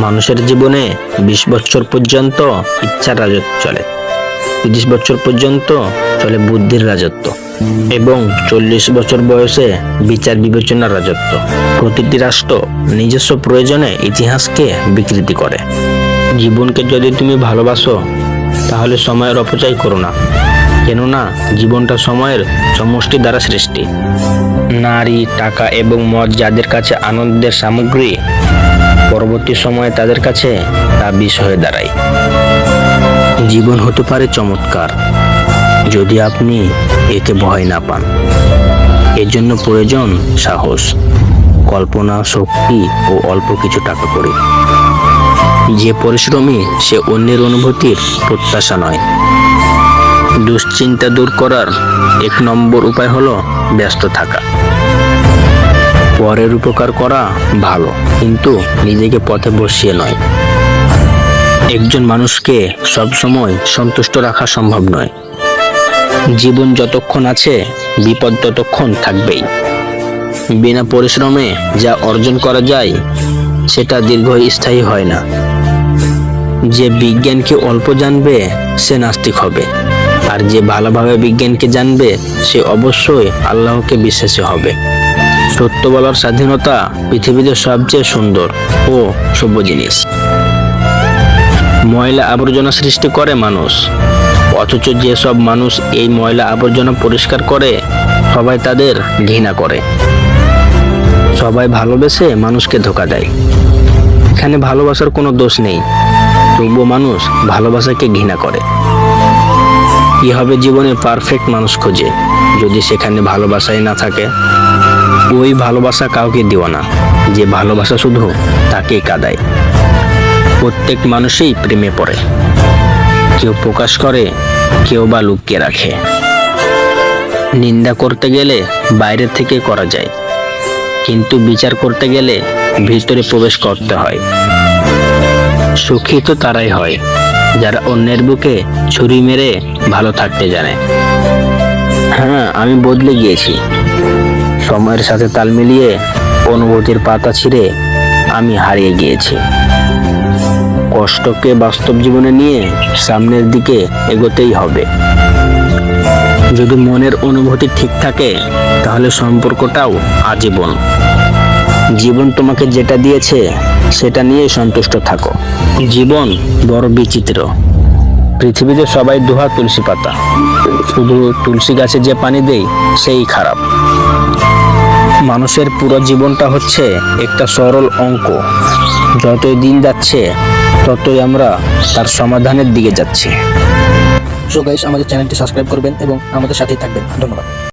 মানুষের জীবনে 20 বছর পর্যন্ত ইচ্ছার রাজত্ব চলে, 30 বছর পর্যন্ত চলে বুদ্ধির রাজত্ব এবং 40 বছর বয়সে বিচার বিবেচনার রাজত্ব। প্রতিটি রাষ্ট্র নিজস্ব প্রয়োজনে ইতিহাসকে বিকৃতি করে। জীবনকে যদি তুমি ভালোবাসো তাহলে সময়ের অপচয় করো না, কেননা জীবনটা সময়ের সমষ্টি দ্বারা সৃষ্টি। নারী, টাকা এবং মদ যাদের কাছে আনন্দের সামগ্রী, পরবর্তী সময়ে তাদের কাছে তা বিষ হয়ে দাঁড়ায়। জীবন হতে পারে চমৎকার যদি আপনি একে ভয় না পান। এর জন্য প্রয়োজন সাহস, কল্পনা শক্তি ও অল্প কিছু টাকা করে। যে পরিশ্রমী সে অন্যের অনুভূতির প্রত্যাশা নয়। দুশ্চিন্তা দূর করার 1 নম্বর উপায় হলো ব্যস্ত থাকা। পরের উপকার করা ভালো, কিন্তু নিজেকে পথে বসিয়ে নয়। একজন মানুষকে সবসময় সন্তুষ্ট রাখা সম্ভব নয়। জীবন যতক্ষণ আছে বিপদ ততক্ষণ থাকবেই। বিনা পরিশ্রমে যা অর্জন করা যায় সেটা দীর্ঘস্থায়ী হয় না। যে বিজ্ঞানকে অল্প জানবে সে নাস্তিক হবে, আর যে ভালোভাবে বিজ্ঞানকে জানবে সে অবশ্যই আল্লাহকে বিশ্বাসী হবে। সত্য বলার স্বাধীনতা পৃথিবীতে সবচেয়ে সুন্দর ও শুভ জিনিস। ময়লা আবর্জনা সৃষ্টি করে মানুষ, অথচ যেসব মানুষ এই ময়লা আবর্জনা পরিষ্কার করে সবাই তাদের ঘৃণা করে। সবাই ভালোবেসে মানুষকে ধোঁকা দেয়। এখানে ভালোবাসার কোনো দোষ নেই, তবুও মানুষ ভালোবাসাকে ঘৃণা করে। কি হবে জীবনে পারফেক্ট মানুষ খোঁজে, যদি সেখানে ভালোবাসাই না থাকে। ওই ভালোবাসা কাউকে দিও না যে ভালোবাসা শুধু তাকেই কাঁদায়। প্রত্যেক মানুষই প্রেমে পড়ে, কেউ প্রকাশ করে, কেউ বা লুকিয়ে রাখে। নিন্দা করতে গেলে বাইরে থেকে করা যায়, কিন্তু বিচার করতে গেলে ভিতরে প্রবেশ করতে হয়। সুখী তো তারাই হয় যারা অন্যের বুকে ছুরি মেরে ভালো থাকতে জানে। হ্যাঁ, আমি বদলে গিয়েছি। সময়ের সাথে তাল মিলিয়ে অনুভূতির পাতা ছিঁড়ে আমি হারিয়ে গিয়েছি। কষ্টকে বাস্তব জীবনে নিয়ে সামনের দিকে এগোতেই হবে। যদি মনের অনুভূতি ঠিক থাকে তাহলে সম্পর্কটাও আজীবন। জীবন তোমাকে যেটা দিয়েছে সেটা নিয়ে সন্তুষ্ট থাকো। জীবন বড় বিচিত্র। পৃথিবীতে সবাই দুহা তুলসী পাতা, শুধু তুলসী গাছে যে পানি দেয় সেই খারাপ। মানুষের পুরো জীবনটা হচ্ছে একটা সরল অঙ্ক। যতই দিন যাচ্ছে ততই আমরা তার সমাধানের দিকে যাচ্ছি। সো গাইস, আমাদের চ্যানেলটি সাবস্ক্রাইব করবেন এবং আমাদের সাথেই থাকবেন। ধন্যবাদ।